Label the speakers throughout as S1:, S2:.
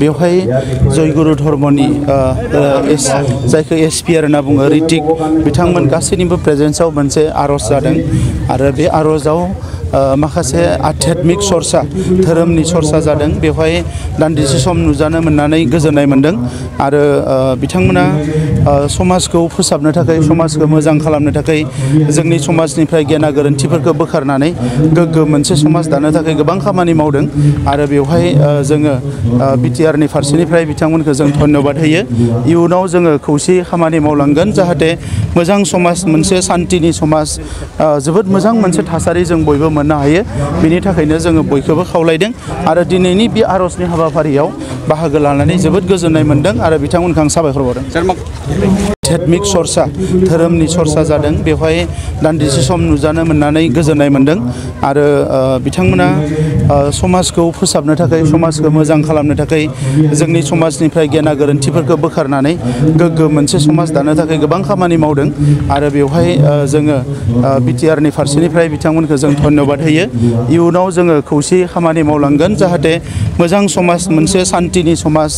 S1: बेवहाय जयगुरु धर्मनि जायखौ एसपिआर होनना बुङो ऋतिक बिथांमोन गासैनिबो प्रेजेन्सआव मोनसे आर'ज जादों आरो बे आर'जाव माखासे आध्यात्मिक सरसा धोरोमनि सरसा जादों बेवहाय दान्दिसे सम नुजानो मोननानै गोजोननाय मोनदों आरो बिथांमोना समाजखौ फोसाबनो थाखाय समाजखौ मोजां खालामनो थाखाय जोंनि समाजनिफ्राय गेना गोरोन्थिफोरखौ बोखारनानै गोग्गो मोनसे समाज दानो थाखाय गोबां खामानि मावदों आरो बेवहाय जोङो बिटिआरनि फारसेनिफ्राय बिथांमोनखौ जों धन्यबाद होयो इयुनाव जोङो खौसेयै खामानि मावलांगोन जाहाथे मोजां समाज मोनसे शान्तिनि समाज जोबोद मोजां मोनसे थासारि जों बयबो मोननो हायो बिनि थाखायनो जोङो बयखौबो खावलायदों आरो दिनैनि बे आर'जनि हाबाफारियाव बाहागो लानानै जोबोद गोजोननाय मोनदों आरो बिथांमोनखौ आं साबायखर बावदों आध्यात्मिक सरसा धोरोमनि सरसा जादों बेवहाय दान्दिसे सम नुजानो मोननानै गोजोननाय मोनदों आरो बिथांमोना समाजखौ फोसाबनो थाखाय समाजखौ मोजां खालामनो थाखाय जोंनि समाजनिफ्राय गेना गोरोन्थिफोरखौ बोखारनानै गोग्गो मोनसे समाज दानो थाखाय गोबां खामानि मावदों आरो बेवहाय जोङो बिटिआरनि फारसेनिफ्राय बिथांमोनखौ जों धन्यबाद होयो इयुनाव जोङो खौसेयै खामानि मावलांगोन जाहाथे मोजां समाज मोनसे शान्तिनि समाज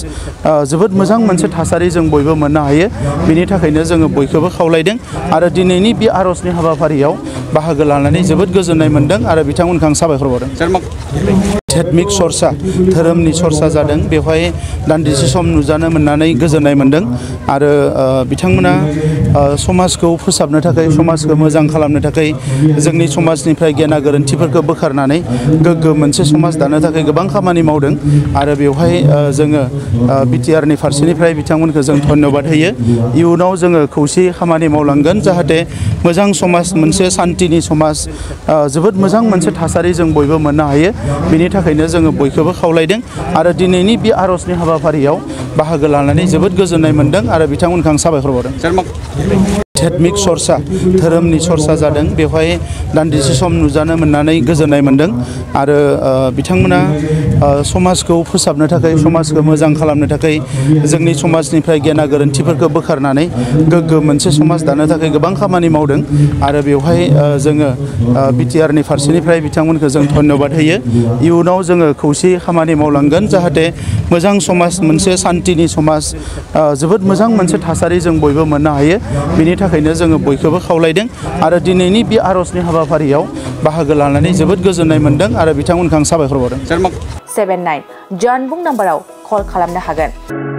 S1: जोबोद मोजां मोनसे थासारि जों बयबो मोननो हायो बिनि थाखायनो जोङो बयखौबो खावलायदों आरो दिनैनि बे आर'जनि हाबाफारियाव बाहागो लानानै जोबोद गोजोननाय मोनदों आरो बिथांमोनखौ आं साबायखर बावदों आध्यात्मिक सरसा धोरोमनि सरसा जादों बेवहाय दान्दिसे सम नुजानो मोननानै गोजोननाय मोनदों आरो बिथांमोना समाजखौ फोसाबनो थाखाय समाजखौ मोजां खालामनो थाखाय जोंनि समाजनिफ्राय गेना गोरोन्थिफोरखौ बोखारनानै गोग्गो मोनसे समाज दानो थाखाय गोबां खामानि मावदों आरो बेवहाय जोङो बिटिआरनि फारसेनिफ्राय बिथांमोनखौ जों धन्यबाद होयो इयुनाव जोङो खौसेयै खामानि मावलांगोन जाहाथे मोजां समाज मोनसे शान्तिनि समाज जोबोद मोजां मोनसे थासारि जों बयबो मोननो हायो बिनि थाखायनो जोङो बयखौबो खावलायदों आरो दिनैनि बे आर'जनि हाबाफारियाव बाहागो लानानै जोबोद गोजोननाय मोनदों आरो बिथांमोनखौ आं साबायखर बावदों आध्यात्मिक सरसा धोरोमनि सरसा जादों बेवहाय दान्दिसे सम नुजानो मोननानै गोजोननाय मोनदों आरो बिथांमोना समाजखौ फोसाबनो थाखाय समाजखौ मोजां खालामनो थाखाय जोंनि समाजनिफ्राय गेना गोरोन्थिफोरखौ बोखारनानै गोग्गो मोनसे समाज दानो थाखाय गोबां खामानि मावदों आरो बेवहाय जोङो बिटिआरनि फारसेनिफ्राय बिथांमोनखौ जों धन्यबाद होयो इयुनाव जोङो खौसेयै खामानि मावलांगोन जाहाथे मोजां समाज मोनसे शान्तिनि समाज जोबोद मोजां मोनसे थासारि जों बयबो मोननो हायो बिनि थाखायनो जोङो बयखौबो खावलायदों आरो दिनैनि बे आर'जनि हाबाफारियाव बाहागो लानानै जोबोद गोजोननाय मोनदों आरो बिथांमोनखौ आं साबायखर बावदों
S2: 79 जानबुं नाम्बाराव कल खालामनो हागोन।